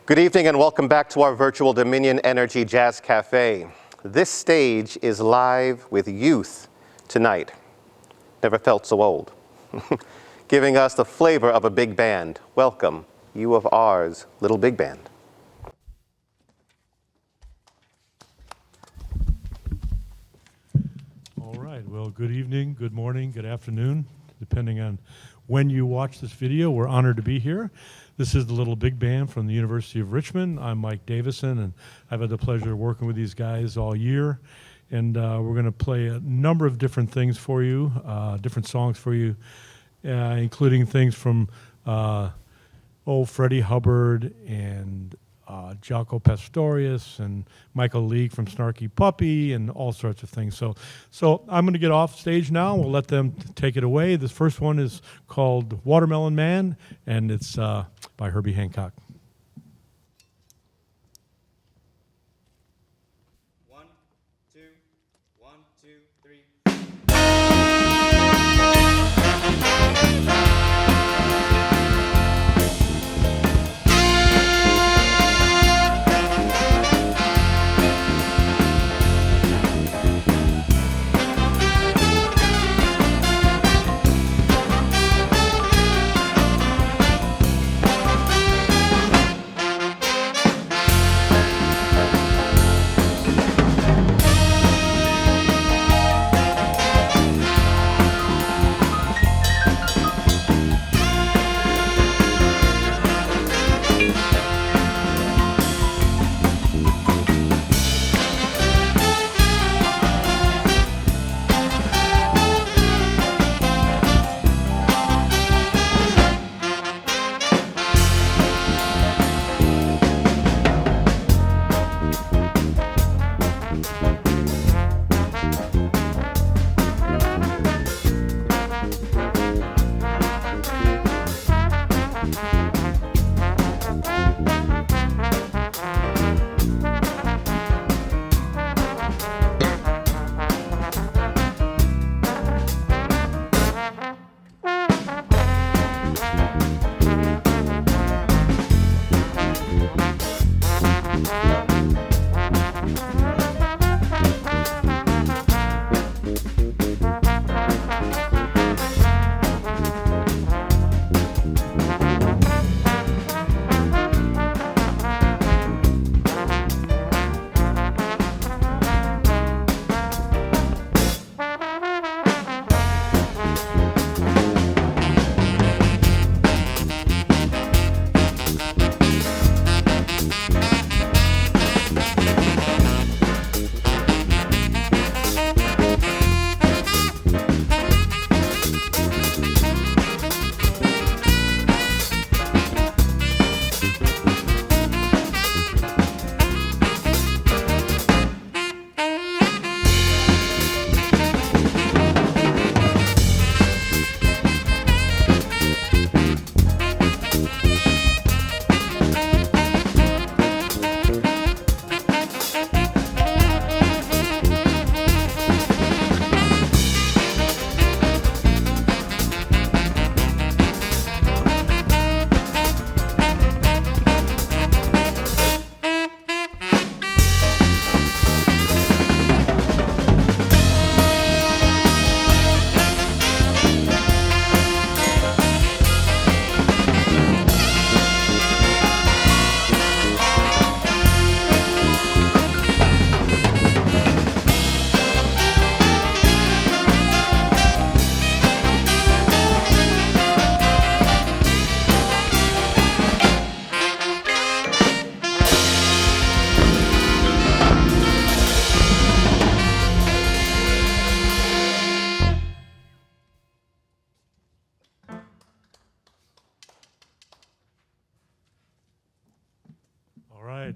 Good evening and welcome back to our virtual Dominion Energy Jazz Cafe. This stage is live with youth tonight. Never felt so old. Giving us the flavor of a big band. Welcome, U of R's Little Big Band. All right, well, good evening, good morning, good afternoon, depending on when you watch this video. We're honored to be here. This is the Little Big Band from the University of Richmond. I'm Mike Davison, and I've had the pleasure of working with these guys all year. And we're going to play a number of different things for you, different songs for you, including things from Freddie Hubbard and Jaco Pastorius and Michael Leake from Snarky Puppy and all sorts of things. So I'm going to get off stage now. We'll let them take it away. This first one is called Watermelon Man, and it's by Herbie Hancock. 1, 2, 1, 2, 3.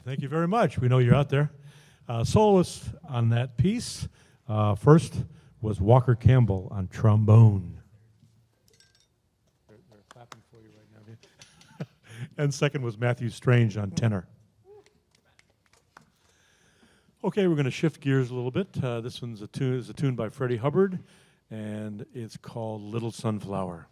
Thank you very much. We know you're out there. Soloists on that piece. First was Walker Campbell on trombone. They're clapping for you right now. And second was Matthew Strange on tenor. Okay, we're going to shift gears a little bit. This one's a tune by Freddie Hubbard, and it's called Little Sunflower.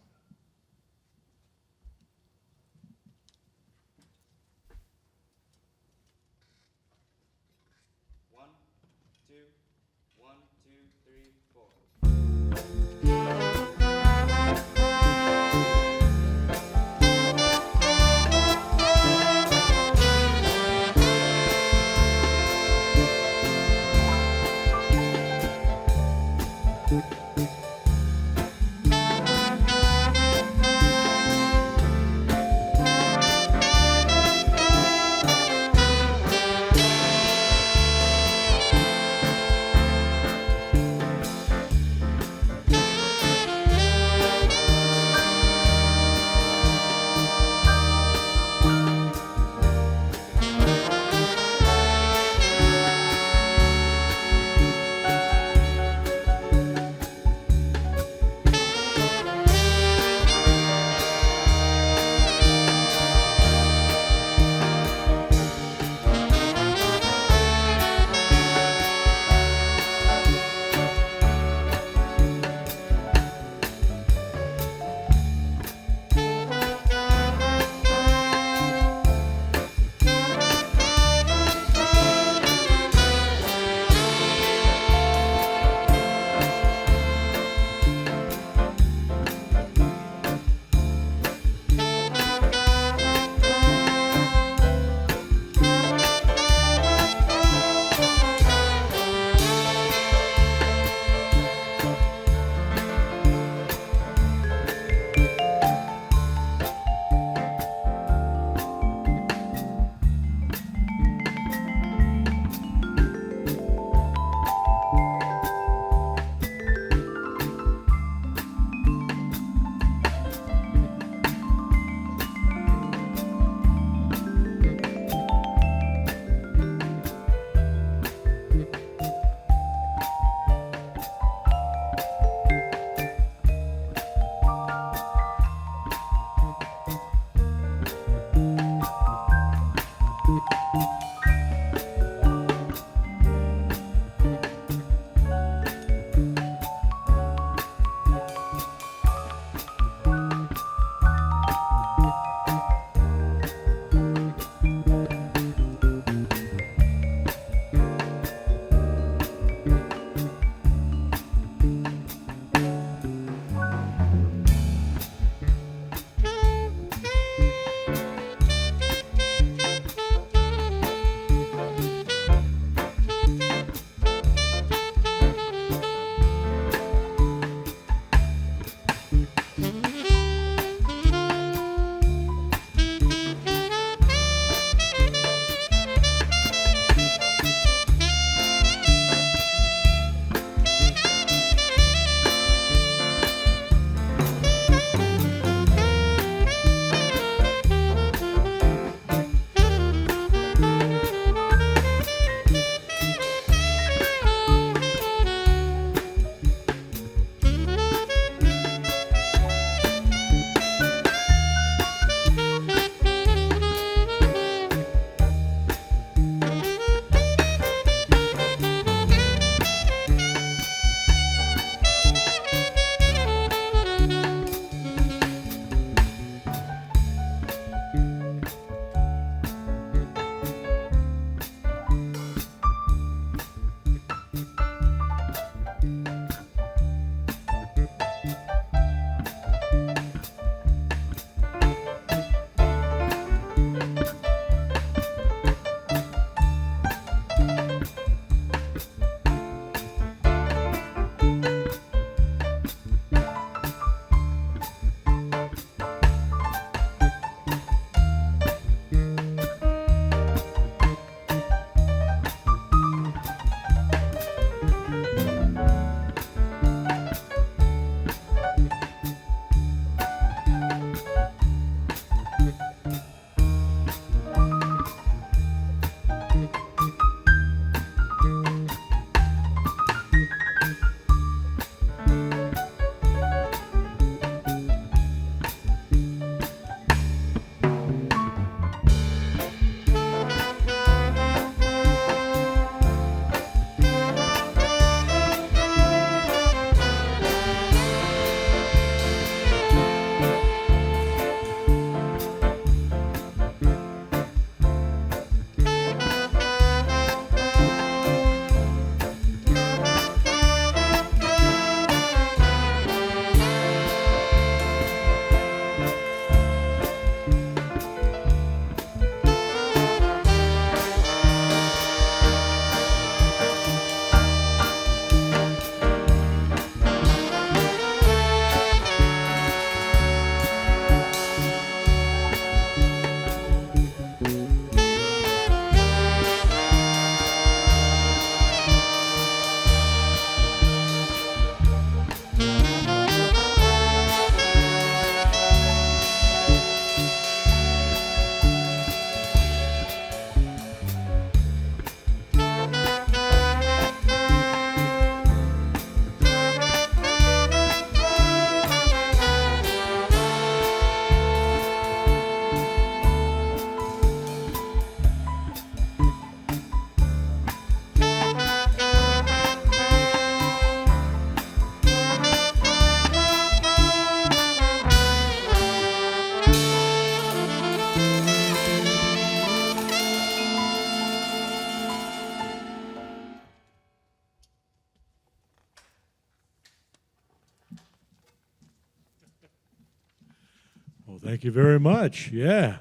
Well, thank you very much. Yeah.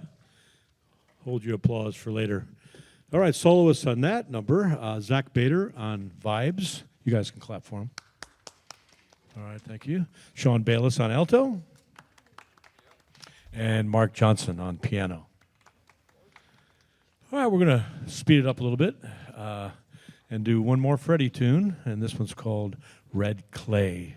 Hold your applause for later. All right, soloists on that number, Zach Bader on vibes. You guys can clap for him. All right, thank you. Sean Bailis on alto. And Mark Johnson on piano. All right, we're going to speed it up a little bit and do one more Freddie tune, and this one's called Red Clay.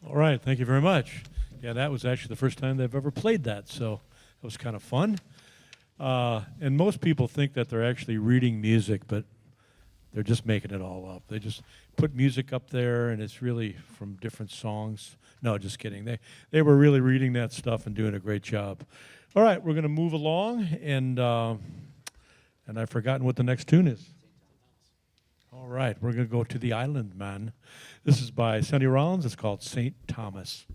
All right, thank you very much. Yeah, that was actually the first time they've ever played that, so it was kind of fun. And most people think that they're actually reading music, but they're just making it all up. They just put music up there, and it's really from different songs. No, just kidding. They were really reading that stuff and doing a great job. All right, we're going to move along, and I've forgotten what the next tune is. All right, we're going to go to The Island Man. This is by Sonny Rollins. It's called St. Thomas.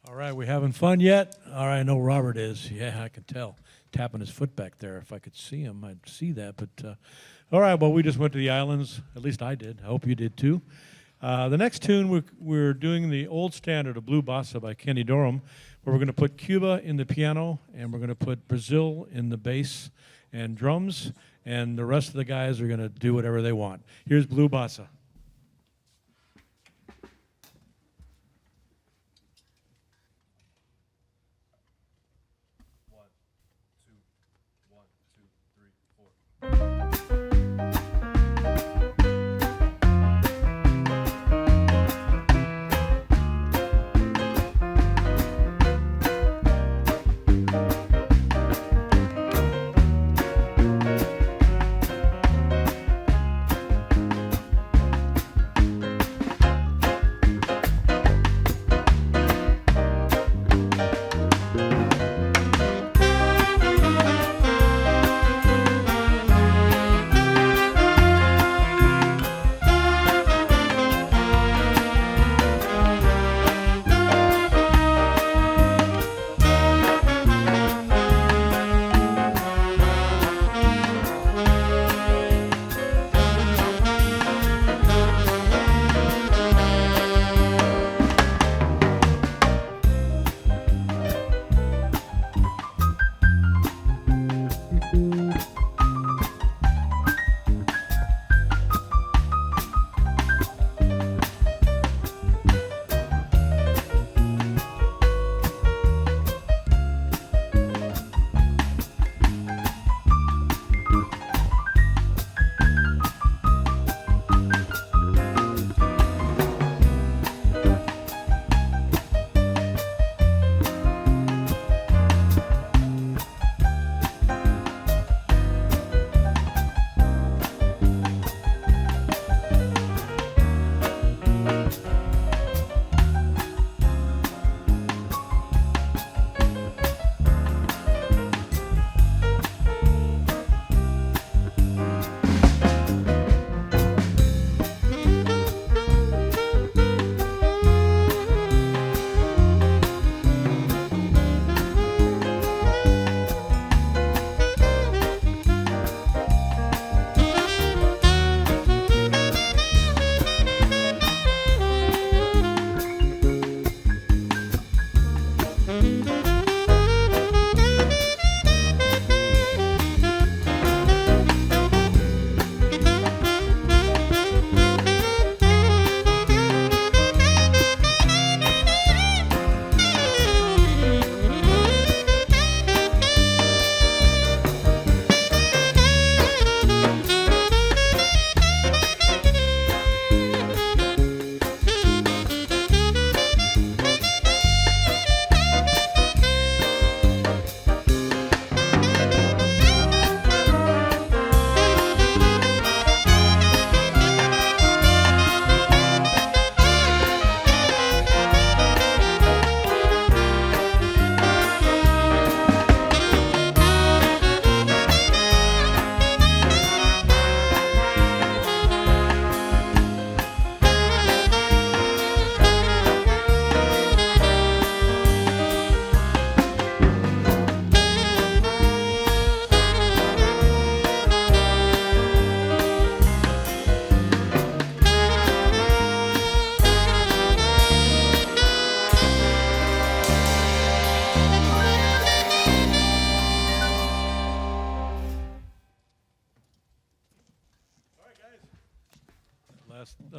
All right, we having fun yet? All right, I know Robert is. Yeah, I can tell. Tapping his foot back there. If I could see him, I'd see that. But all right, well, we just went to the islands. At least I did. I hope you did too. The next tune, we're doing the old standard of Blue Bossa by Kenny Dorham, where we're going to put Cuba in the piano, and we're going to put Brazil in the bass and drums, and the rest of the guys are going to do whatever they want. Here's Blue Bossa.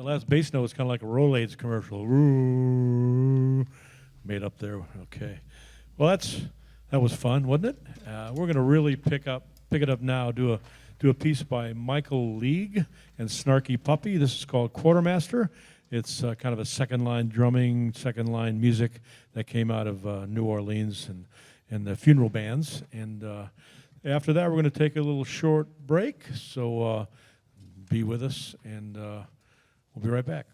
last bass note was kind of like a Rolaids commercial. Ooh, made up there. Okay. Well, that was fun, wasn't it? We're going to really pick it up now. Do a piece by Michael League and Snarky Puppy. This is called Quartermaster. It's kind of a second line drumming, second line music that came out of New Orleans and the funeral bands. And after that, we're going to take a little short break. So be with us, and we'll be right back.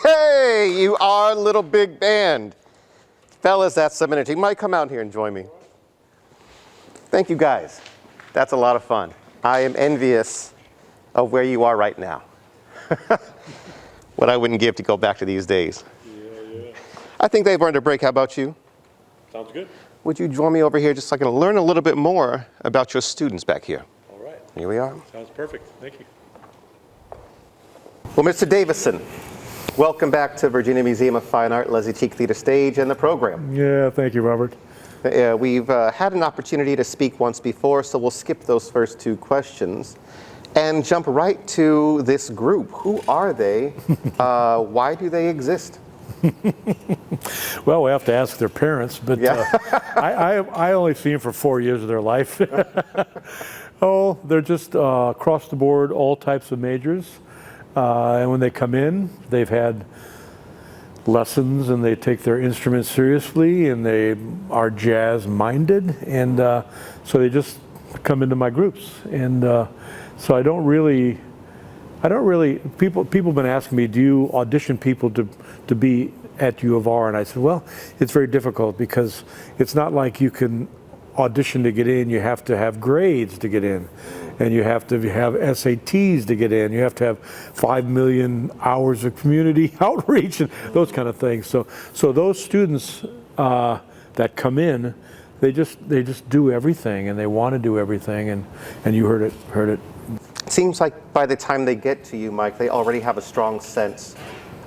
Hey, you are a little big band. Fellas, that's some energy. You might come out here and join me. Thank you, guys. That's a lot of fun. I am envious of where you are right now. What I wouldn't give to go back to these days. Yeah. I think they've earned a break. How about you? Sounds good. Would you join me over here just so I can learn a little bit more about your students back here? All right. Here we are. Sounds perfect. Thank you. Well, Mr. Davison, welcome back to Virginia Museum of Fine Art, Leslie Cheek Theater Stage and the program. Yeah, thank you, Robert. We've had an opportunity to speak once before, so we'll skip those first two questions and jump right to this group. Who are they? Why do they exist? Well, we have to ask their parents, but Yeah. I only see them for 4 years of their life. Oh, they're just across the board, all types of majors. And when they come in, they've had lessons and they take their instruments seriously and they are jazz minded. And so they just come into my groups. And so I don't really, people have been asking me, do you audition people to be at U of R? And I said, well, it's very difficult because it's not like you can audition to get in. You have to have grades to get in. And you have to have SATs to get in. You have to have 5 million hours of community outreach and those kind of things. So those students that come in, they just do everything and they want to do everything. And you heard it. It seems like by the time they get to you, Mike, they already have a strong sense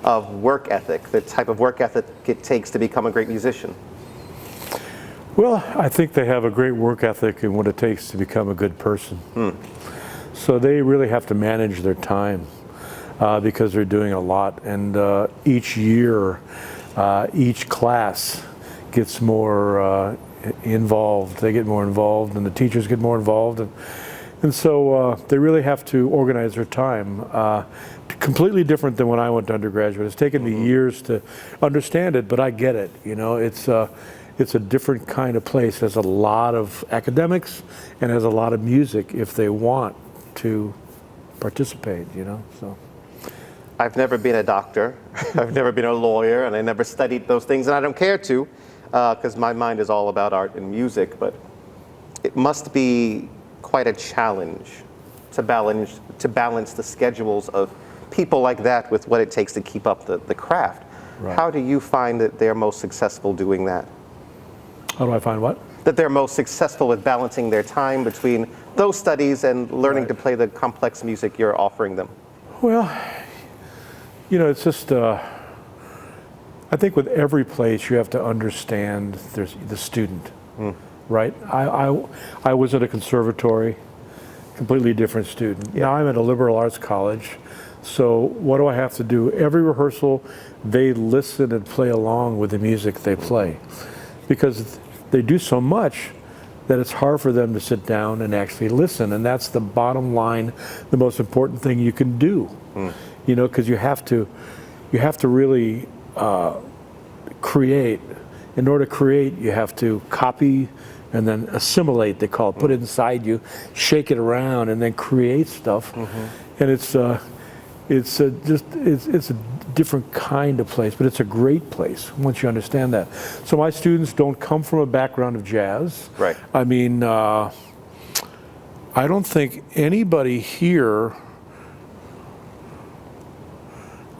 of work ethic, the type of work ethic it takes to become a great musician. Well, I think they have a great work ethic and what it takes to become a good person. So they really have to manage their time because they're doing a lot. And each year, each class gets more involved. They get more involved and the teachers get more involved. And so they really have to organize their time. Completely different than when I went to undergraduate. It's taken me years to understand it, but I get it. You know, it's a different kind of place. There's a lot of academics and there's a lot of music if they want to participate, you know. So I've never been a doctor, I've never been a lawyer, and I never studied those things, and I don't care to, because my mind is all about art and music, but it must be quite a challenge to balance the schedules of people like that with what it takes to keep up the craft. Right. How do you find that they're most successful doing that? how do I find what? That they're most successful with balancing their time between those studies and learning Right. to play the complex music you're offering them? Well, you know, it's just, I think with every place you have to understand there's the student, right? I was at a conservatory, completely different student. Now I'm at a liberal arts college, so what do I have to do? Every rehearsal, they listen and play along with the music they play, because they do so much that it's hard for them to sit down and actually listen, and that's the bottom line, the most important thing you can do. You know, because you have to really create. In order to create, you have to copy and then assimilate, they call it, put it inside you, shake it around, and then create stuff. And it's a different kind of place, but it's a great place once you understand that. So my students don't come from a background of jazz. Right. I mean, I don't think anybody here,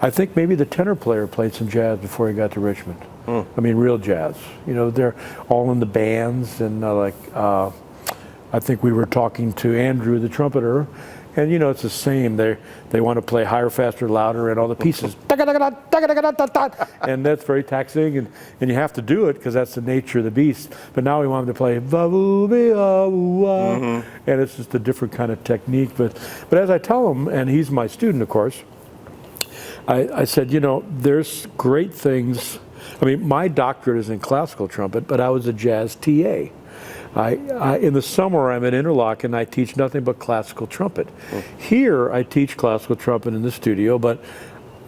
I think maybe the tenor player played some jazz before he got to Richmond. I mean, real jazz. You know, they're all in the bands, and I think we were talking to Andrew, the trumpeter, And you know, it's the same. They want to play higher, faster, louder, and all the pieces. And that's very taxing, and you have to do it because that's the nature of the beast. But now we want them to play, and it's just a different kind of technique. But as I tell him, and he's my student, of course, I said, you know, there's great things. I mean, my doctorate is in classical trumpet, but I was a jazz TA. In the summer, I'm at Interlock, and I teach nothing but classical trumpet. Here, I teach classical trumpet in the studio, but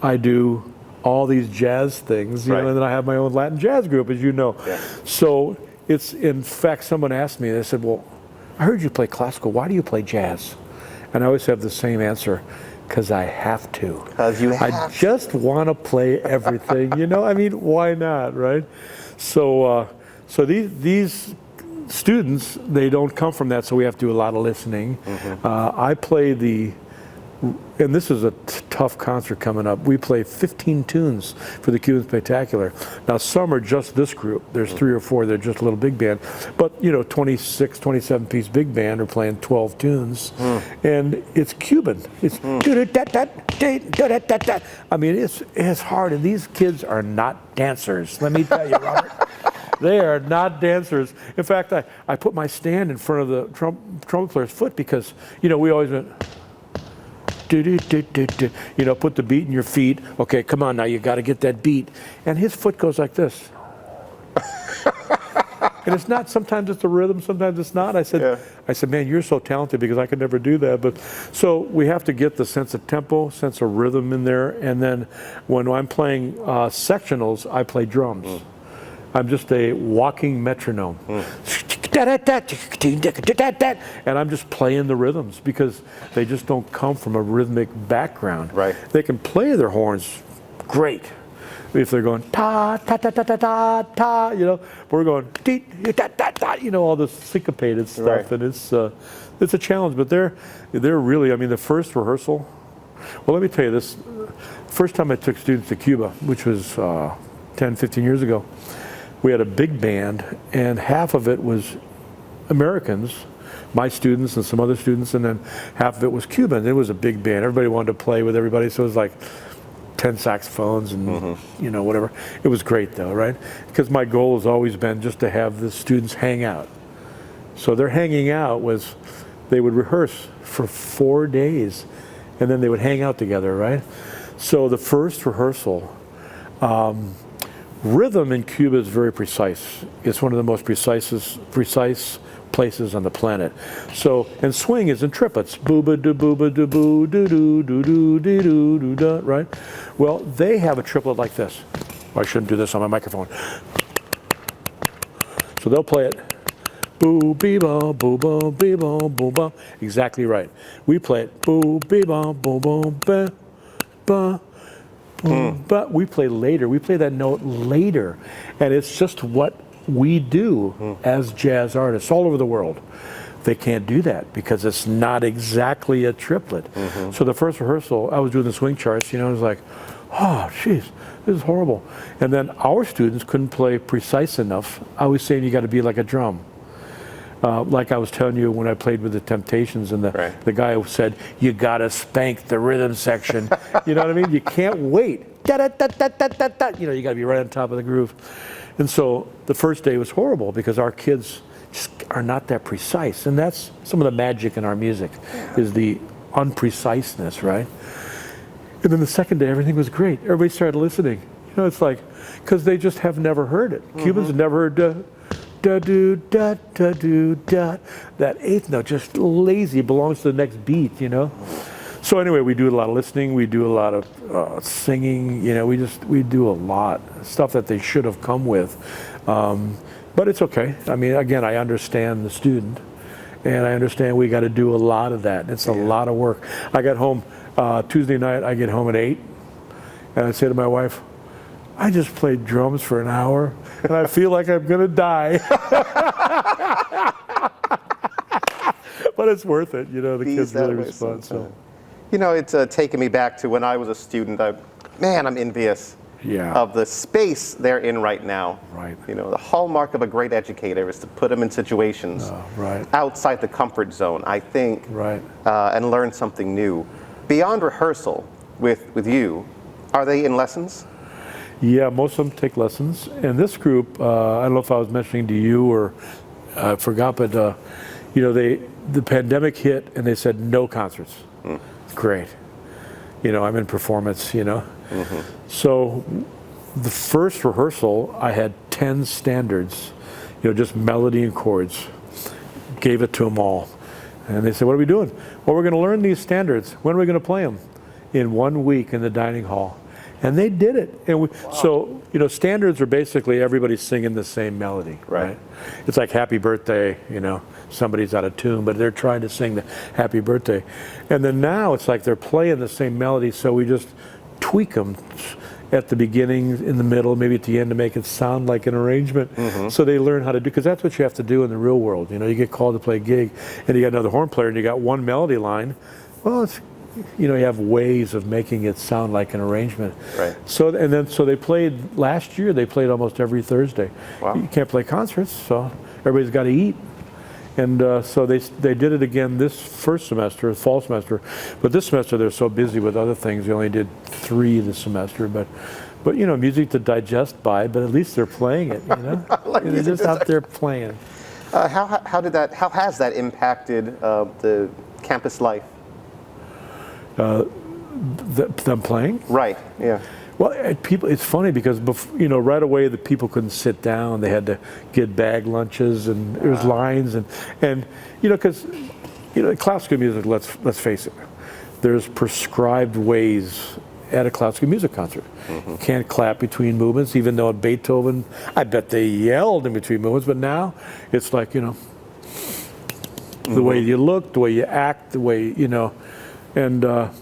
I do all these jazz things, you know, and then I have my own Latin jazz group, as you know. Yeah. So it's, in fact, someone asked me, they said, well, I heard you play classical. Why do you play jazz? And I always have the same answer. Because I have to. Because you have I just want to play everything, you know? I mean, why not, right? So, these students, they don't come from that, so we have to do a lot of listening. I play and this is a tough concert coming up. We play 15 tunes for the Cuban Spectacular. Now, some are just this group. There's 3 or 4, they're just a little big band. But, you know, 26, 27-piece big band are playing 12 tunes. And it's Cuban. It's I mean, it's hard. And these kids are not dancers, let me tell you, Robert. They are not dancers. In fact, I put my stand in front of the trumpet player's foot because, you know, we always went, you know, put the beat in your feet. Okay, come on now, you got to get that beat. And his foot goes like this. And it's not, sometimes it's a rhythm, sometimes it's not. I said, man, you're so talented because I could never do that. But so we have to get the sense of tempo, sense of rhythm in there. And then when I'm playing sectionals, I play drums. I'm just a walking metronome. And I'm just playing the rhythms because they just don't come from a rhythmic background. Right. They can play their horns great. If they're going ta ta ta ta ta ta ta, you know, we're going dee ta ta ta, you know, all this syncopated stuff, and it's a challenge. But they're really, I mean, the first rehearsal. Well, let me tell you this: first time I took students to Cuba, which was 10, 15 years ago. We had a big band, and half of it was Americans, my students and some other students, and then half of it was Cuban. It was a big band. Everybody wanted to play with everybody, so it was like 10 saxophones and you know, whatever. It was great though, right? Because my goal has always been just to have the students hang out. So their hanging out was, they would rehearse for 4 days, and then they would hang out together, right? So the first rehearsal, rhythm in Cuba is very precise. It's one of the most precise places on the planet. So, and swing is in triplets. Booba do booba do boo do do do do do do do da, right? Well, they have a triplet like this. Oh, I shouldn't do this on my microphone. So they'll play it. Boo bee ba boo ba bee ba boo ba. Exactly right. We play it. Boo bee ba boo ba ba ba. But we play later. We play that note later, and it's just what we do as jazz artists all over the world. They can't do that because it's not exactly a triplet. So the first rehearsal, I was doing the swing charts. You know, it was like, oh, jeez, this is horrible. And then our students couldn't play precise enough. I was saying you got to be like a drum. Like I was telling you when I played with the Temptations, and the guy who said, you gotta spank the rhythm section. You know what I mean? You can't wait. Da, da, da, da, da, da, da. You know, you gotta be right on top of the groove. And so the first day was horrible because our kids just are not that precise. And that's some of the magic in our music, is the unpreciseness, right? And then the second day, everything was great. Everybody started listening. You know, it's like, because they just have never heard it. Cubans have never heard da do da da do da. That eighth note, just lazy, belongs to the next beat, you know. So anyway, we do a lot of listening. We do a lot of singing. You know, we do a lot stuff that they should have come with, but it's okay. I mean, again, I understand the student, and I understand we got to do a lot of that. It's a lot of work. I got home Tuesday night. I get home at 8, and I say to my wife, I just played drums for an hour, and I feel like I'm gonna die. But it's worth it, you know. The kids really respond. So, you know, it's taken me back to when I was a student. Man, I'm envious. of the space they're in right now. Right. You know, the hallmark of a great educator is to put them in situations right. outside the comfort zone, I think, Right. And learn something new. Beyond rehearsal with you, are they in lessons? Yeah, most of them take lessons. And this group, I don't know if I was mentioning to you or I forgot, but you know, the pandemic hit and they said no concerts. Great. You know, I'm in performance, you know. So the first rehearsal, I had 10 standards, you know, just melody and chords. Gave it to them all. And they said, what are we doing? Well, we're going to learn these standards. When are we going to play them? In 1 week in the dining hall. And they did it. And so, you know, standards are basically everybody singing the same melody, right? It's like Happy Birthday, you know, somebody's out of tune, but they're trying to sing the Happy Birthday. And then now it's like they're playing the same melody, so we just tweak them at the beginning, in the middle, maybe at the end to make it sound like an arrangement. So they learn how to do, because that's what you have to do in the real world. You know, you get called to play a gig and you got another horn player and you got one melody line. Well, it's, you know, you have ways of making it sound like an arrangement. Right. So, and then, so they played, last year they played almost every Thursday. Wow. You can't play concerts, so everybody's got to eat. And so they did it again this first semester, fall semester. But this semester they're so busy with other things, they only did 3 this semester. But you know, music to digest by, but at least they're playing it, you know? They're just out there playing. How has that impacted the campus life? Them playing? Right, yeah. Well, it's funny because, you know, right away the people couldn't sit down. They had to get bag lunches, and there was lines, and you know, because you know, classical music. Let's face it, there's prescribed ways at a classical music concert. You can't clap between movements, even though at Beethoven, I bet they yelled in between movements. But now it's like, you know, the way you look, the way you act, the way, you know, and.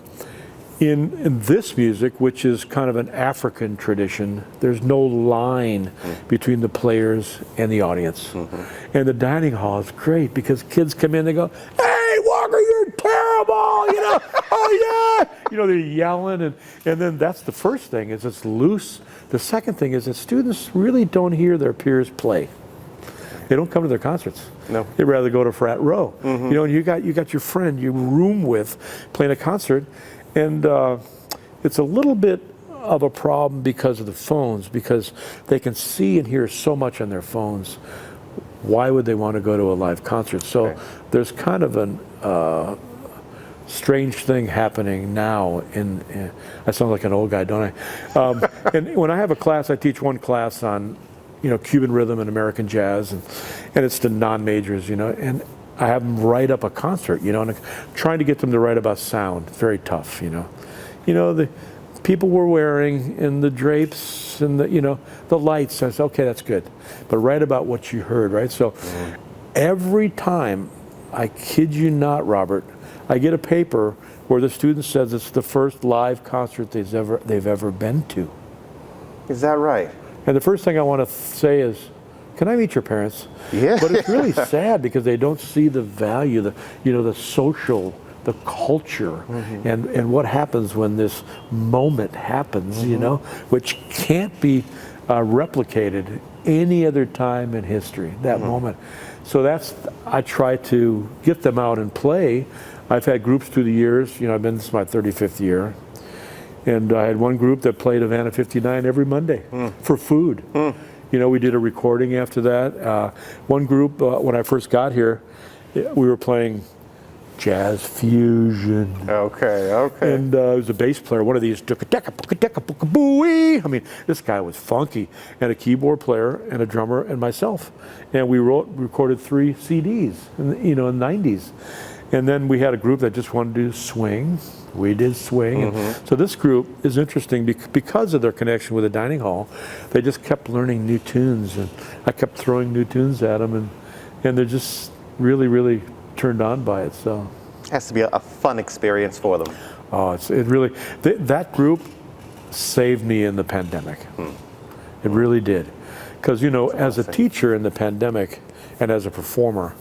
In this music, which is kind of an African tradition, there's no line between the players and the audience. And the dining hall is great because kids come in, they go, "Hey, Walker, you're terrible!" You know, "Oh yeah!" You know, they're yelling, and then that's the first thing, is it's loose. The second thing is that students really don't hear their peers play. They don't come to their concerts. No. They'd rather go to frat row. You know, and you got your friend you room with playing a concert. And it's a little bit of a problem because of the phones, because they can see and hear so much on their phones. Why would they want to go to a live concert? So there's kind of an strange thing happening now. I sound like an old guy, don't I? And when I have a class, I teach one class on, you know, Cuban rhythm and American jazz, and it's the non-majors, you know, and I have them write up a concert, you know, and I'm trying to get them to write about sound. Very tough, you know. You know, the people were wearing and the drapes and the, you know, the lights. I said, okay, that's good. But write about what you heard, right? So every time, I kid you not, Robert, I get a paper where the student says it's the first live concert they've ever been to. Is that right? And the first thing I want to say is, can I meet your parents? Yeah. But it's really sad because they don't see the value, the social, the culture, and what happens when this moment happens, you know, which can't be replicated any other time in history, that moment. So I try to get them out and play. I've had groups through the years, you know, this is my 35th year. And I had one group that played Havana 59 every Monday for food. You know, we did a recording after that. One group, when I first got here, we were playing jazz fusion. Okay. And it was a bass player, one of these, I mean, this guy was funky, and a keyboard player and a drummer and myself. And we recorded 3 CDs, you know, in the 90s. And then we had a group that just wanted to do swing. We did swing. And so this group is interesting because of their connection with the dining hall. They just kept learning new tunes, and I kept throwing new tunes at them, and they're just really, really turned on by it. So It has to be a fun experience for them. oh, it really, that group saved me in the pandemic. It really did. Because, you know, as a teacher in the pandemic and as a performer,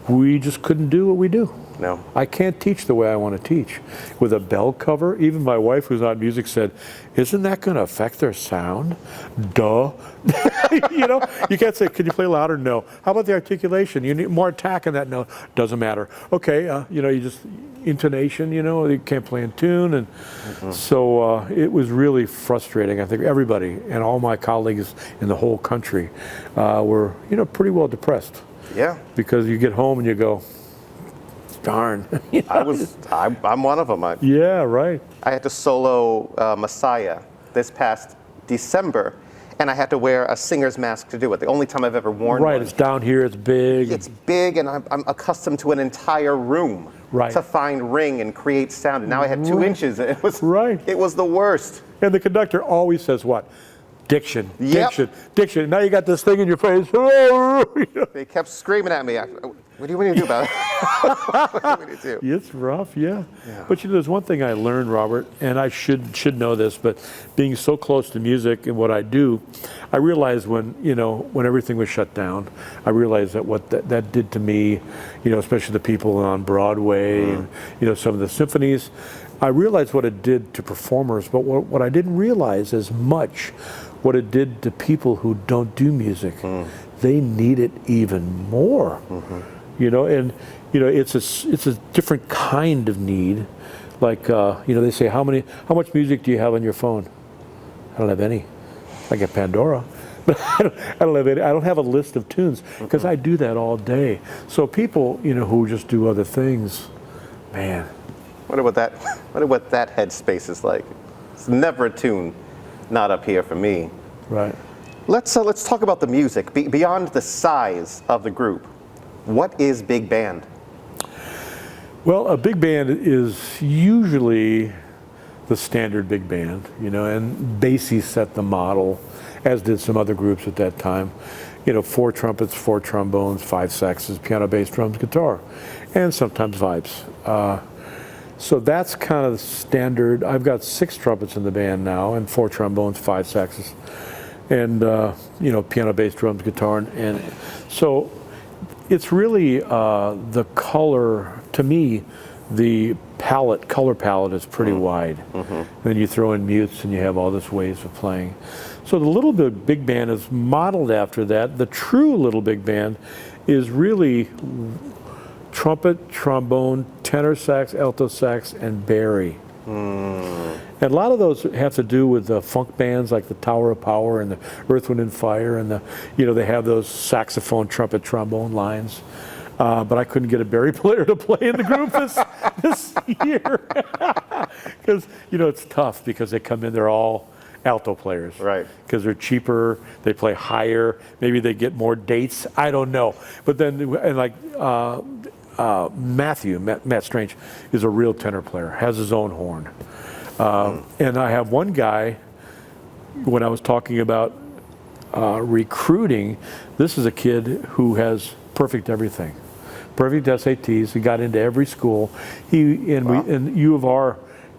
we just couldn't do what we do. No. I can't teach the way I want to teach. With a bell cover, even my wife who's not in music said, isn't that going to affect their sound? Duh. You know, you can't say, can you play louder? No. How about the articulation? You need more attack in that note. Doesn't matter. Okay, you know, you just, intonation, you know, you can't play in tune. And so it was really frustrating. I think everybody and all my colleagues in the whole country were, you know, pretty well depressed. Yeah. Because you get home and you go, darn. You know? I'm one of them. Yeah, right. I had to solo Messiah this past December, and I had to wear a singer's mask to do it. The only time I've ever worn Right, one. it's down here, it's big. It's big, and I'm accustomed to an entire room to find ring and create sound. And now I had 2 inches. And it was It was the worst. And the conductor always says what? Diction, Yep. diction, diction. Now you got this thing in your face. They kept screaming at me. What do you want me to do about it? What do you want me to do? It's rough, yeah. But you know, there's one thing I learned, Robert, and I should know this, but being so close to music and what I do, I realized when, you know, when everything was shut down, I realized that what that did to me, you know, especially the people on Broadway and, you know, some of the symphonies, I realized what it did to performers, but what I didn't realize as much, what it did to people who don't do music. They need it even more. You know, and you know, it's a different kind of need. Like you know, they say how much music do you have on your phone? I don't have any. I get Pandora, but I don't have any. I don't have a list of tunes because I do that all day. So people, you know, who just do other things, man. Wonder what that headspace is like. It's never a tune not up here for me. Right. Let's talk about the music. Beyond the size of the group, what is big band? Well, a big band is usually the standard big band, you know, and Bailis set the model, as did some other groups at that time. You know, 4 trumpets, 4 trombones, 5 saxes, piano, bass, drums, guitar, and sometimes vibes. So that's kind of the standard. I've got 6 trumpets in the band now, and 4 trombones, 5 saxes, and you know, piano, bass, drums, guitar, and so it's really the color. To me, the color palette is pretty wide. Then you throw in mutes, and you have all this ways of playing. So the little big band is modeled after that. The true little big band is really trumpet, trombone, tenor sax, alto sax, and bari. And a lot of those have to do with the funk bands like the Tower of Power and the Earth, Wind and Fire, and the, you know, they have those saxophone, trumpet, trombone lines. But I couldn't get a bari player to play in the group this year because, you know, it's tough because they come in, they're all alto players, right? Because they're cheaper, they play higher, maybe they get more dates. I don't know. But then, and like Matt Strange is a real tenor player, has his own horn. And I have one guy, when I was talking about recruiting, this is a kid who has perfect everything. Perfect SATs, he got into every school. And U of R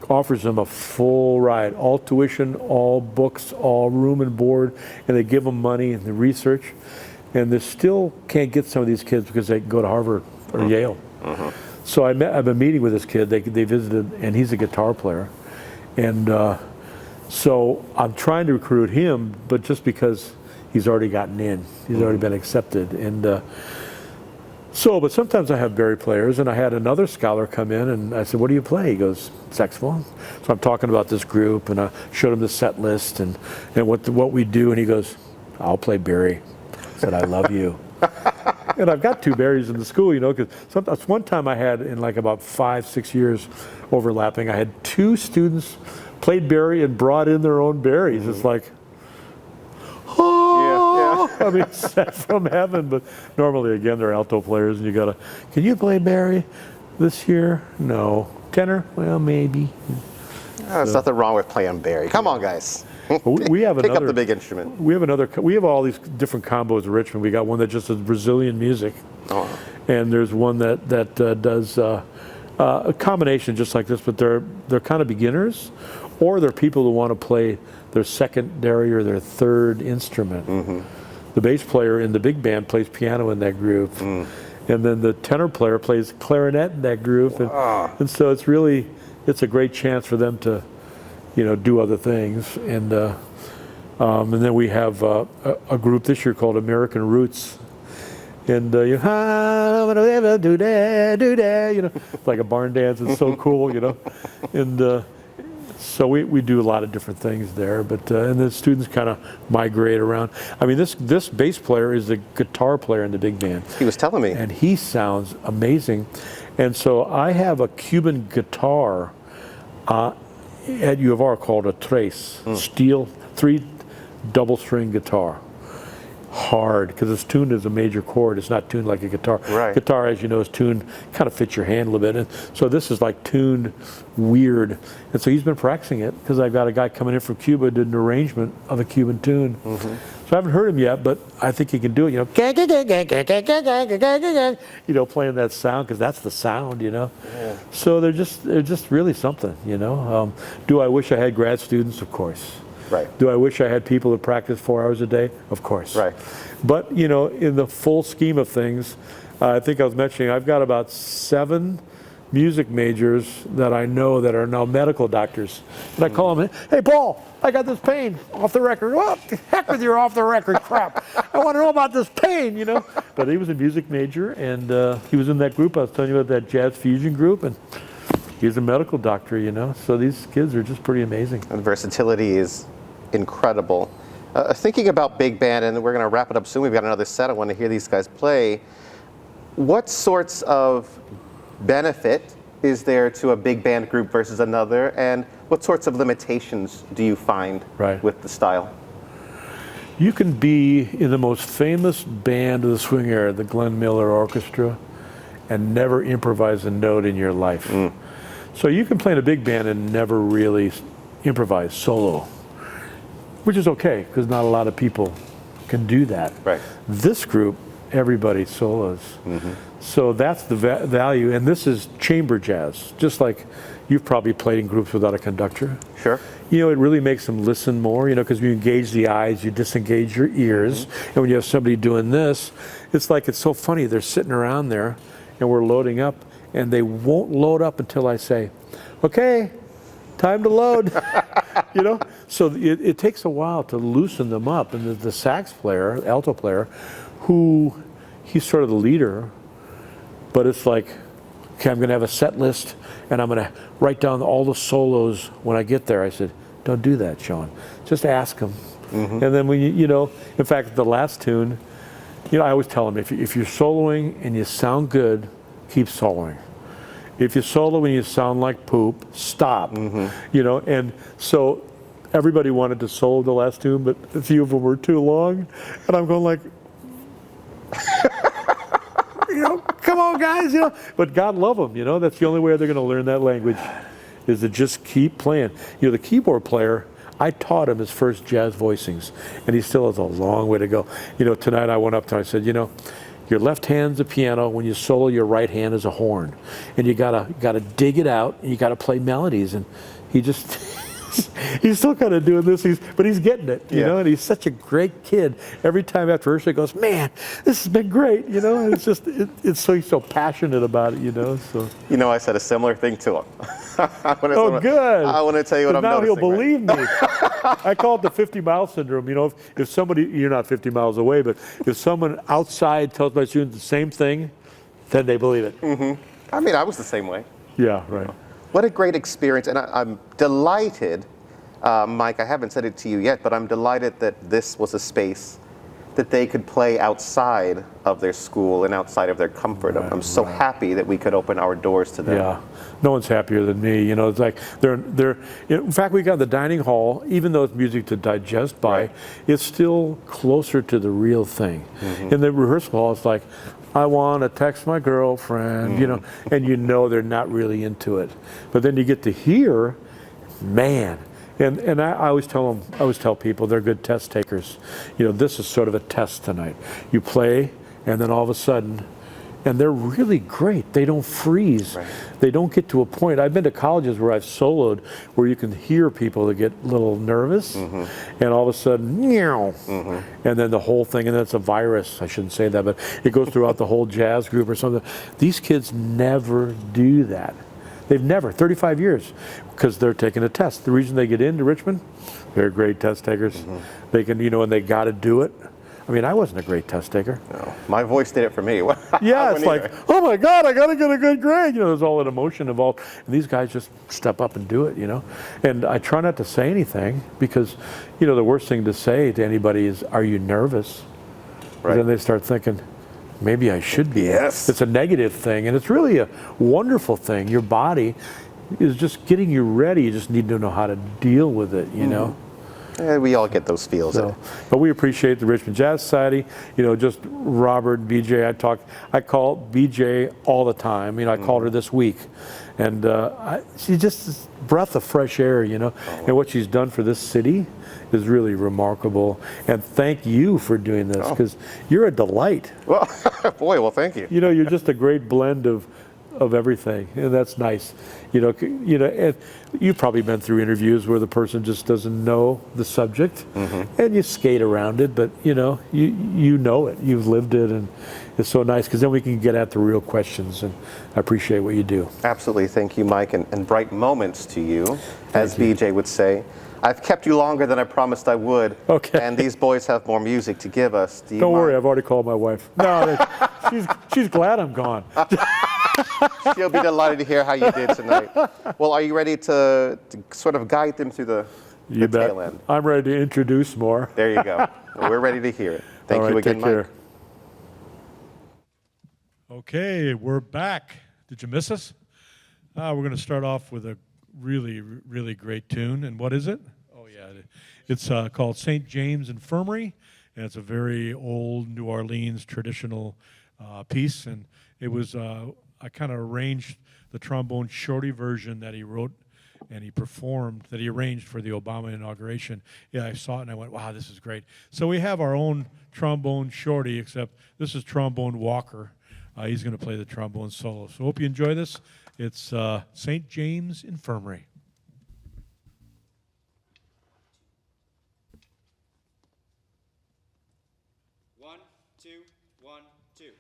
offers him a full ride, all tuition, all books, all room and board, and they give him money and the research. And they still can't get some of these kids because they go to Harvard or Yale. So I've been meeting with this kid. They visited, and he's a guitar player. And so I'm trying to recruit him, but just because he's already gotten in, he's already been accepted. And but sometimes I have bari players, and I had another scholar come in, and I said, "What do you play?" He goes, "Saxophone." So I'm talking about this group, and I showed him the set list and what we do, and he goes, "I'll play bari." I said, "I love you." And I've got 2 baris in the school, you know, because one time I had, in like about 5-6 years overlapping, I had 2 students played bari and brought in their own baris. It's like, I mean, sent from heaven. But normally, again, they're alto players, and you gotta, can you play bari this year? No. Tenor? Well, maybe. There's nothing wrong with playing bari. Come on, guys. We have Pick up the big instrument. We have all these different combos at Richmond. We got one that just does Brazilian music, and there's one that does a combination just like this. But they're kind of beginners, or they're people who want to play their secondary or their third instrument. The bass player in the big band plays piano in that group, And then the tenor player plays clarinet in that group. And so it's a great chance for them to, do other things. And then we have a group this year called American Roots. And do that, like a barn dance. It's so cool, And so we do a lot of different things there. But and the students kind of migrate around. I mean, this bass player is the guitar player in the big band. He was telling me. And he sounds amazing. And so I have a Cuban guitar at U of R called a tres, steel, 3 double string guitar. Hard, because it's tuned as a major chord. It's not tuned like a guitar. Right. Guitar, as you know, is tuned, kind of fits your hand a little bit. And so this is like tuned weird. And so he's been practicing it, because I've got a guy coming in from Cuba who did an arrangement of a Cuban tune. So I haven't heard him yet, but I think he can do it, playing that sound, because that's the sound, Yeah. So they're just really something, Do I wish I had grad students? Of course. Right. Do I wish I had people that practice 4 hours a day? Of course. Right. But, in the full scheme of things, I think I was mentioning, I've got about 7 music majors that I know that are now medical doctors. And I call them, hey, Paul, I got this pain off the record. Well, heck with your off the record crap. I want to know about this pain, But he was a music major, and he was in that group. I was telling you about that jazz fusion group. And he's a medical doctor, So these kids are just pretty amazing. And versatility is incredible. Thinking about big band, and we're going to wrap it up soon. We've got another set. I want to hear these guys play. What sorts of benefit is there to a big band group versus another, and what sorts of limitations do you find with the style? You can be in the most famous band of the swing era, the Glenn Miller Orchestra, and never improvise a note in your life. So you can play in a big band and never really improvise solo, which is okay, because not a lot of people can do that. Right. This group, everybody solos. So that's the value, and this is chamber jazz, just like you've probably played in groups without a conductor. Sure. It really makes them listen more, because you engage the eyes, you disengage your ears, and when you have somebody doing this, it's so funny, they're sitting around there, and we're loading up, and they won't load up until I say, okay, time to load. So it takes a while to loosen them up. And the sax player, alto player, he's sort of the leader, but it's like, okay, I'm going to have a set list, and I'm going to write down all the solos when I get there. I said, don't do that, Sean. Just ask them. And then when in fact, the last tune, I always tell them, if you're soloing and you sound good, keep soloing. If you solo and you sound like poop, stop. And so everybody wanted to solo the last tune, but a few of them were too long. And I'm going like, come on, guys, But God love them, That's the only way they're going to learn that language, is to just keep playing. The keyboard player, I taught him his first jazz voicings, and he still has a long way to go. Tonight I went up to him, I said, your left hand's a piano. When you solo, your right hand is a horn, and you gotta dig it out, and you gotta play melodies. And he just he's still kind of doing this, but he's getting it, And he's such a great kid. Every time after rehearsal, he goes, "Man, this has been great," And it's just he's so passionate about it, So I said a similar thing to him. Good. I want to tell you what I'm now noticing. He'll believe me. I call it the 50-mile syndrome. If somebody, you're not 50 miles away, but if someone outside tells my students the same thing, then they believe it. I mean, I was the same way. Yeah, right. What a great experience, and I'm delighted, Mike, I haven't said it to you yet, but I'm delighted that this was a space that they could play outside of their school and outside of their comfort. I'm so happy that we could open our doors to them. Yeah, no one's happier than me. It's like they're. In fact, we got the dining hall. Even though it's music to digest by, it's still closer to the real thing. In the rehearsal hall, it's like, I want to text my girlfriend, and they're not really into it. But then you get to hear, man. And I always tell people they're good test takers. This is sort of a test tonight. You play, and then all of a sudden, and they're really great. They don't freeze. Right. They don't get to a point. I've been to colleges where I've soloed where you can hear people that get a little nervous, and all of a sudden, meow, and then the whole thing, and then it's a virus. I shouldn't say that, but it goes throughout the whole jazz group or something. These kids never do that. They've never, 35 years, because they're taking a test. The reason they get into Richmond, they're great test takers. They can, and they got to do it. I mean, I wasn't a great test taker. No, my voice did it for me. Yeah, it's like, oh my God, I got to get a good grade. There's all that emotion involved. And these guys just step up and do it, And I try not to say anything because, the worst thing to say to anybody is, are you nervous? Right. Then they start thinking, maybe I should be. Yes. It's a negative thing, and it's really a wonderful thing. Your body is just getting you ready. You just need to know how to deal with it, Yeah, we all get those feels. So, but we appreciate the Richmond Jazz Society. Just Robert, BJ. I call BJ all the time. I called her this week, and she's just this breath of fresh air. And what she's done for this city is really remarkable. And thank you for doing this because you're a delight. Well, boy, well, thank you. You're just a great blend of everything, and that's nice. And you've probably been through interviews where the person just doesn't know the subject, and you skate around it, but you know it, you've lived it, and it's so nice because then we can get at the real questions, and I appreciate what you do. Absolutely, thank you, Mike, and bright moments to you, as BJ would say. I've kept you longer than I promised I would. Okay. And these boys have more music to give us. Don't worry, I've already called my wife. No, she's glad I'm gone. She'll be delighted to hear how you did tonight. Well, are you ready to sort of guide them through the tail end? I'm ready to introduce more. There you go. Well, we're ready to hear it. Thank you again, take care. Mike. Okay, we're back. Did you miss us? We're going to start off with a really, really great tune. And what is it? Oh, yeah. It's called St. James Infirmary, and it's a very old New Orleans traditional piece. And it was, I kind of arranged the trombone shorty version that he wrote and he performed, that he arranged for the Obama inauguration. Yeah, I saw it and I went, wow, this is great. So we have our own trombone shorty, except this is Trombone Walker. He's going to play the trombone solo. So hope you enjoy this. It's St. James Infirmary. 1, 2, 1, 2.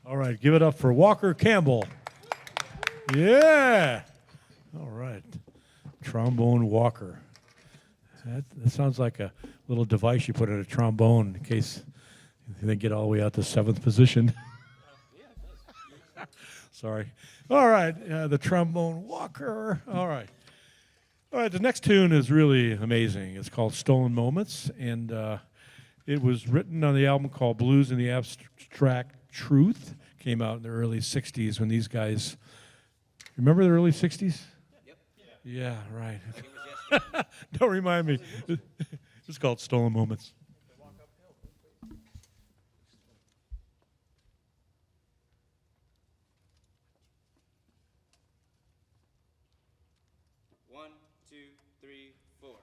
All right, give it up for Walker Campbell. Yeah. All right. Trombone Walker. That sounds like a little device you put in a trombone in case they get all the way out to seventh position. Sorry. All right, the trombone Walker. All right. All right, the next tune is really amazing. It's called Stolen Moments, and it was written on the album called Blues in the Abstract Truth. Came out in the early 60s when these guys, remember the early 60s? Yep. Yeah, right. Don't remind me. It's called Stolen Moments. One, two, three, four.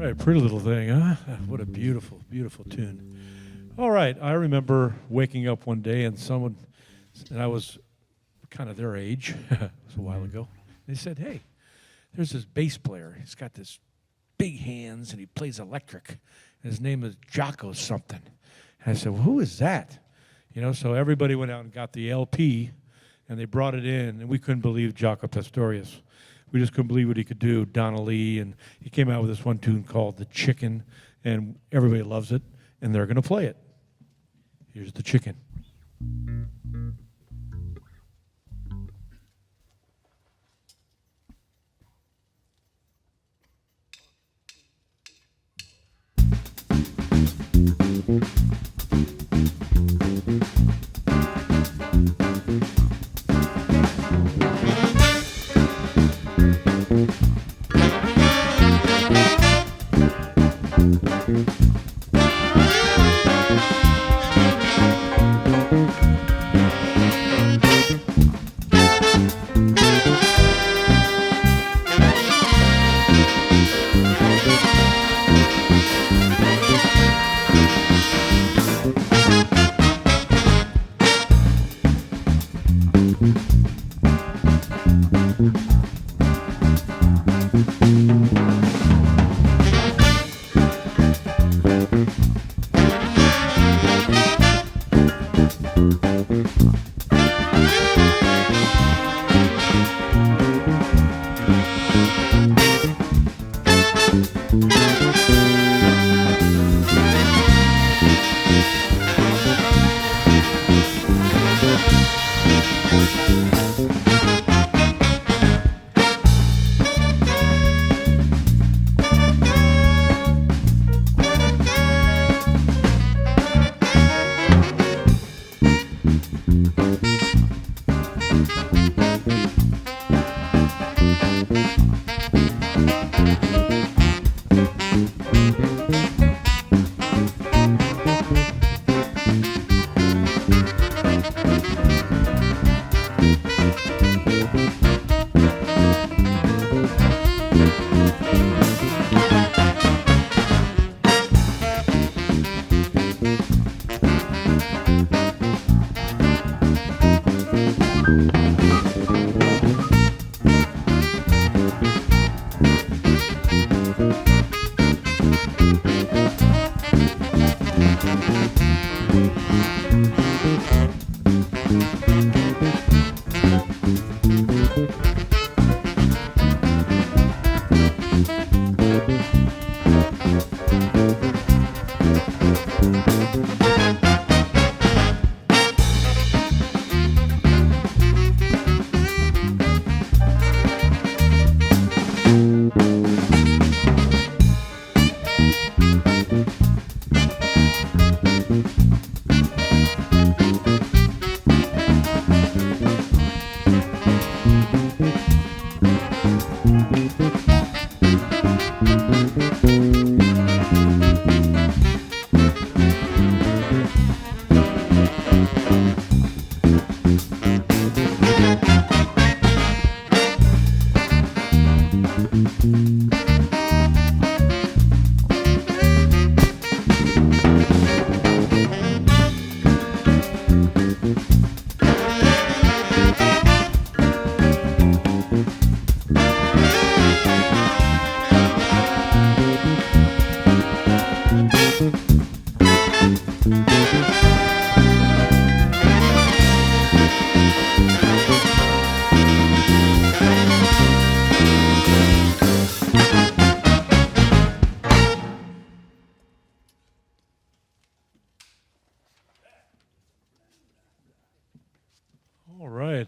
right, Pretty Little Thing, huh? What a beautiful, beautiful tune. All right, I remember waking up one day and I was kind of their age, it was a while ago. They said, hey, there's this bass player. He's got this big hands and he plays electric. And his name is Jocko something. And I said, well, who is that? You know, so everybody went out and got the LP and they brought it in, and we couldn't believe Jocko Pastorius. We just couldn't believe what he could do, Donna Lee, and he came out with this one tune called The Chicken, and everybody loves it, and they're going to play it. Here's The Chicken.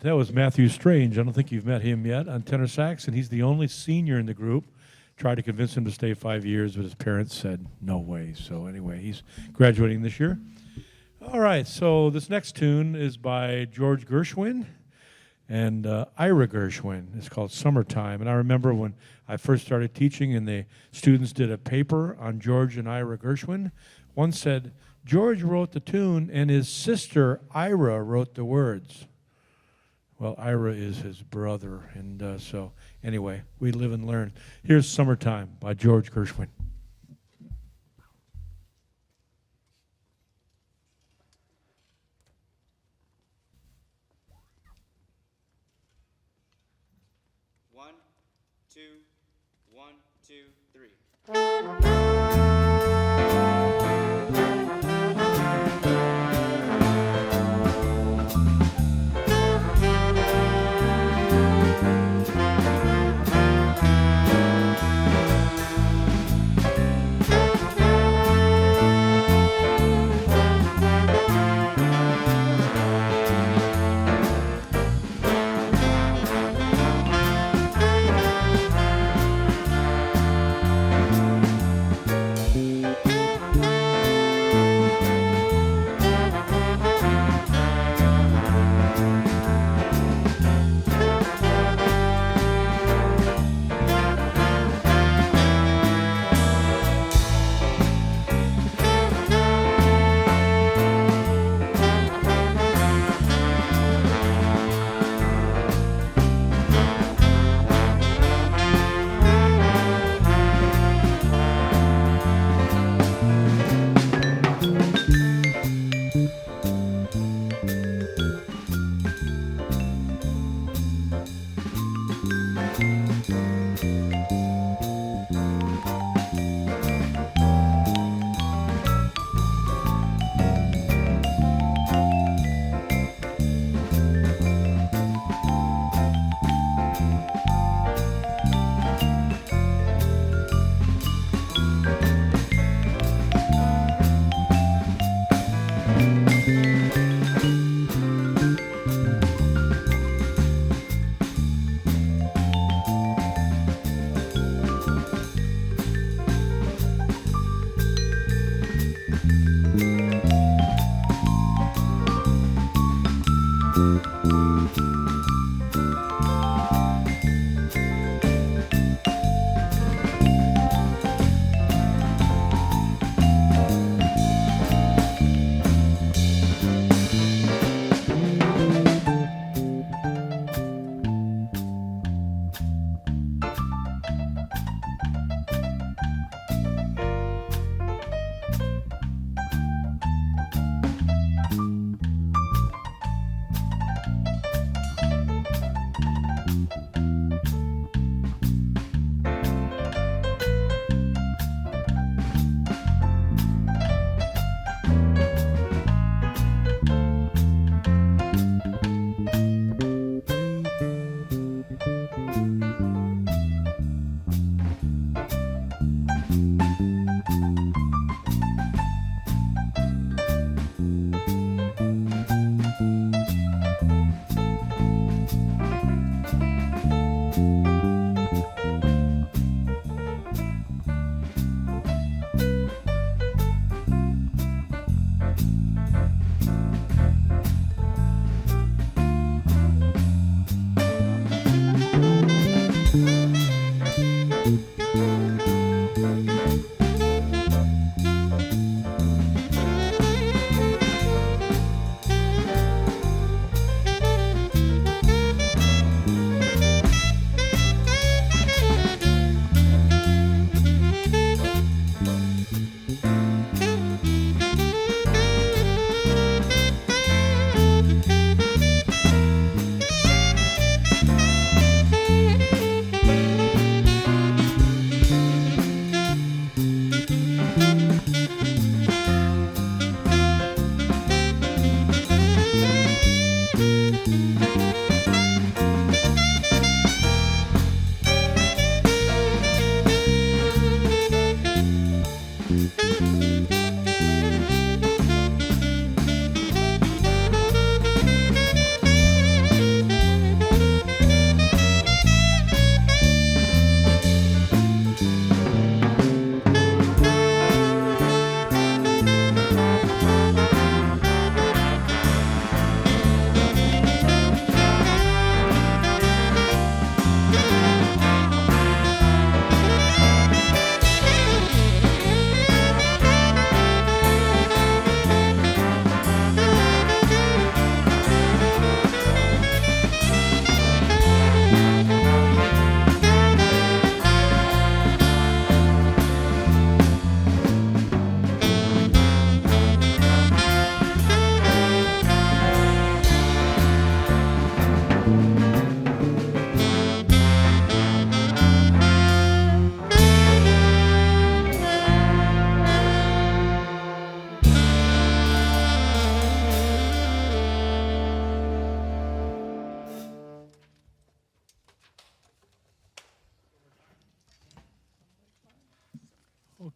That was Matthew Strange. I don't think you've met him yet on tenor sax, and he's the only senior in the group. Tried to convince him to stay 5 years, but his parents said no way. So anyway, he's graduating this year. All right, so this next tune is by George Gershwin and Ira Gershwin. It's called Summertime. And I remember when I first started teaching and the students did a paper on George and Ira Gershwin, one said, George wrote the tune and his sister Ira wrote the words. Well, Ira is his brother, and so anyway, we live and learn. Here's Summertime by George Gershwin. 2, 1, 2, 3.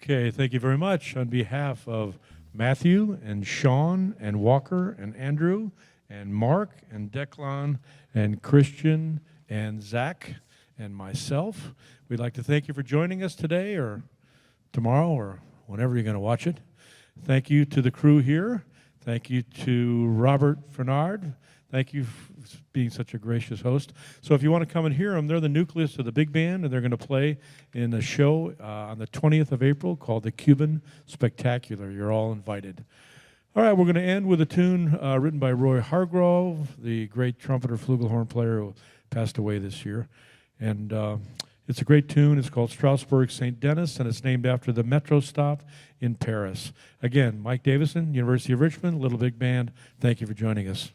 Okay, thank you very much. On behalf of Matthew and Sean and Walker and Andrew and Mark and Declan and Christian and Zach and myself, we'd like to thank you for joining us today or tomorrow or whenever you're going to watch it. Thank you to the crew here. Thank you to Robert Fernard. Thank you for being such a gracious host. So if you want to come and hear them, they're the nucleus of the big band, and they're going to play in a show on the 20th of April called the Cuban Spectacular. You're all invited. All right, we're going to end with a tune written by Roy Hargrove, the great trumpeter, flugelhorn player who passed away this year. And it's a great tune. It's called Strasbourg St. Denis, and it's named after the metro stop in Paris. Again, Mike Davison, University of Richmond, Little Big Band. Thank you for joining us.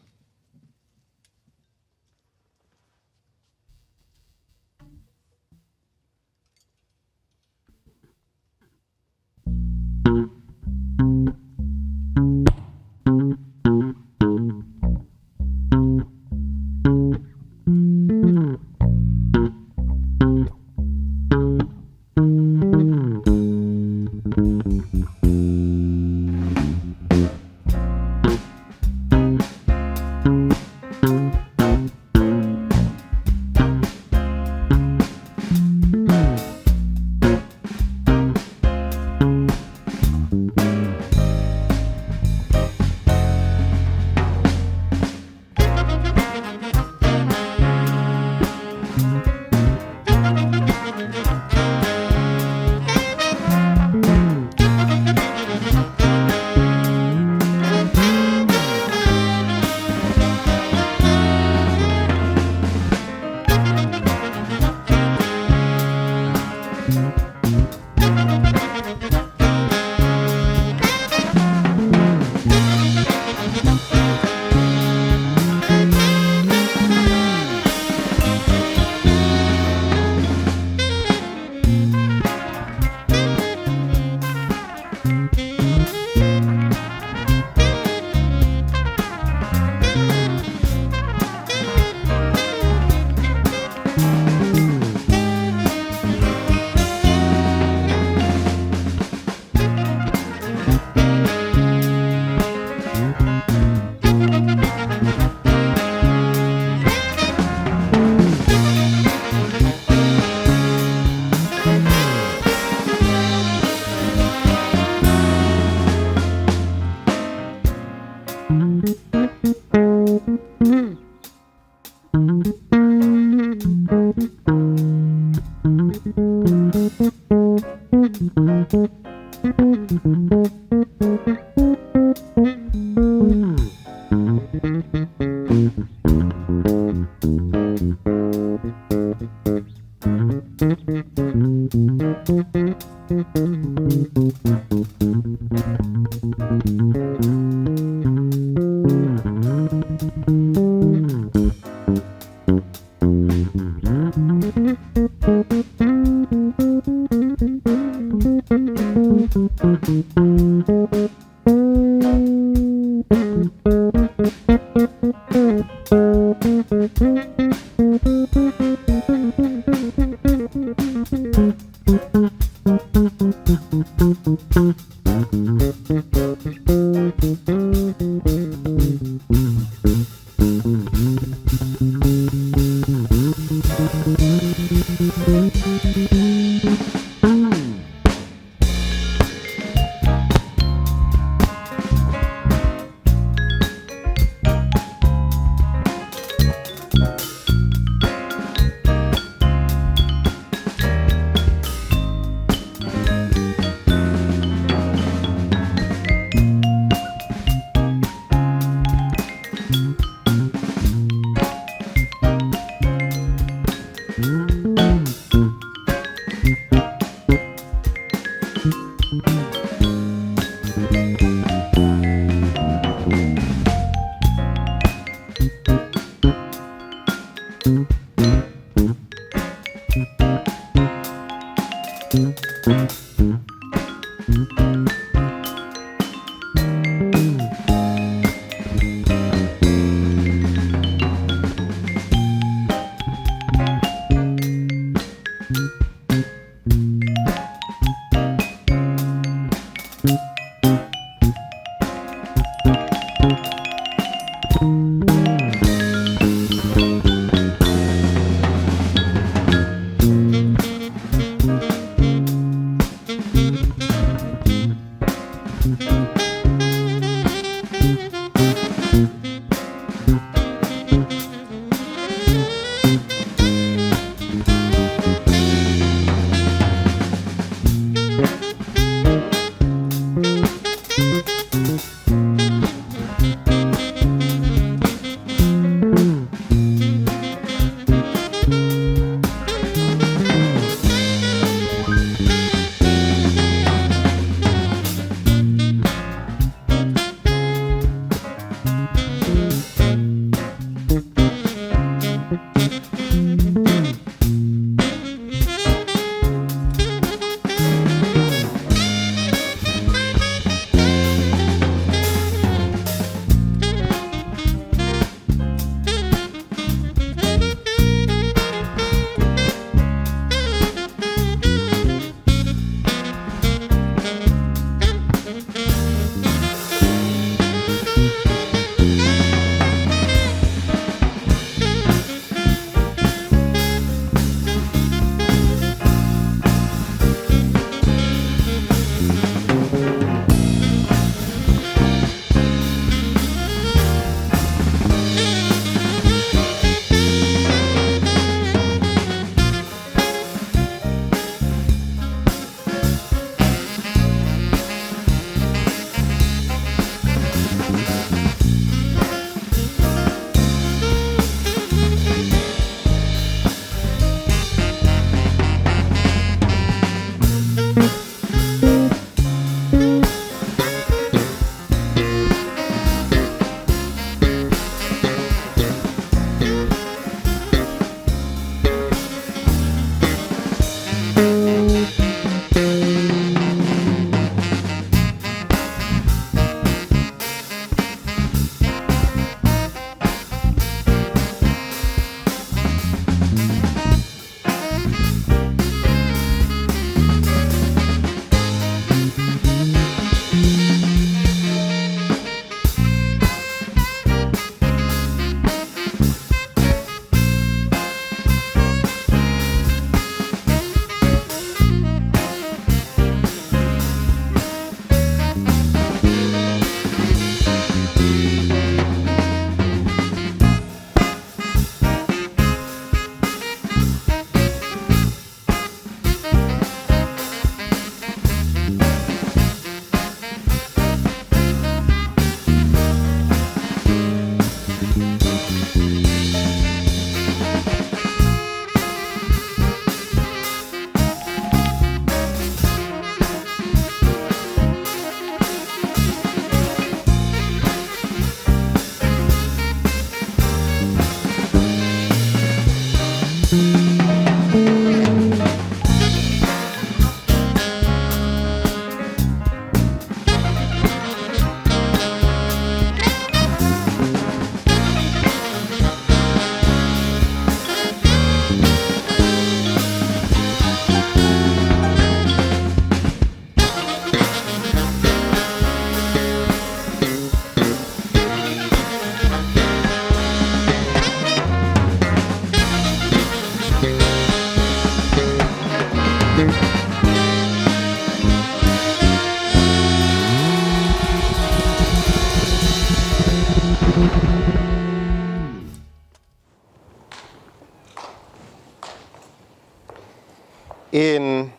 In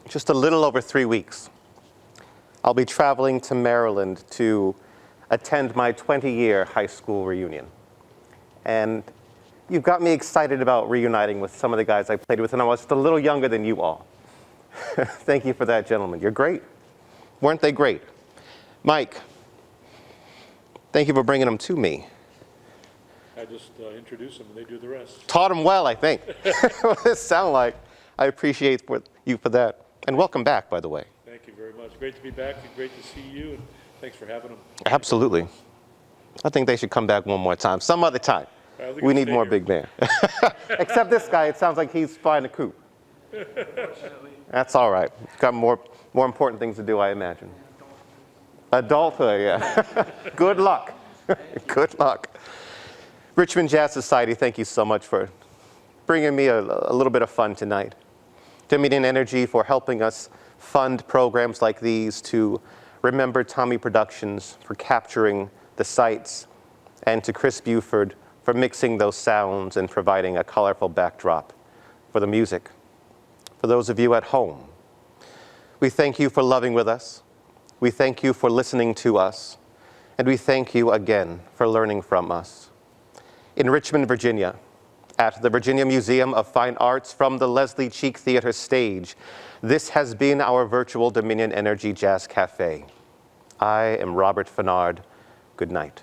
just a little over 3 weeks, I'll be traveling to Maryland to attend my 20-year high school reunion. And you've got me excited about reuniting with some of the guys I played with when I was just a little younger than you all. Thank you for that, gentlemen. You're great. Weren't they great? Mike, thank you for bringing them to me. I just introduce them and they do the rest. Taught them well, I think. What does it sound like? I appreciate you for that. And welcome back, by the way. Thank you very much. Great to be back and great to see you, and thanks for having them. Absolutely. I think they should come back one more time, some other time. We need more big band. Except this guy, it sounds like he's flying a coop. That's all right. Got more important things to do, I imagine. Adulthood, yeah. Good luck. Good luck. Richmond Jazz Society, thank you so much for bringing me a little bit of fun tonight. Dominion Energy for helping us fund programs like these, to Remember Tommy Productions for capturing the sights, and to Chris Buford for mixing those sounds and providing a colorful backdrop for the music. For those of you at home, we thank you for loving with us. We thank you for listening to us. And we thank you again for learning from us. In Richmond, Virginia, at the Virginia Museum of Fine Arts from the Leslie Cheek Theater stage, this has been our virtual Dominion Energy Jazz Cafe. I am Robert Fennard. Good night.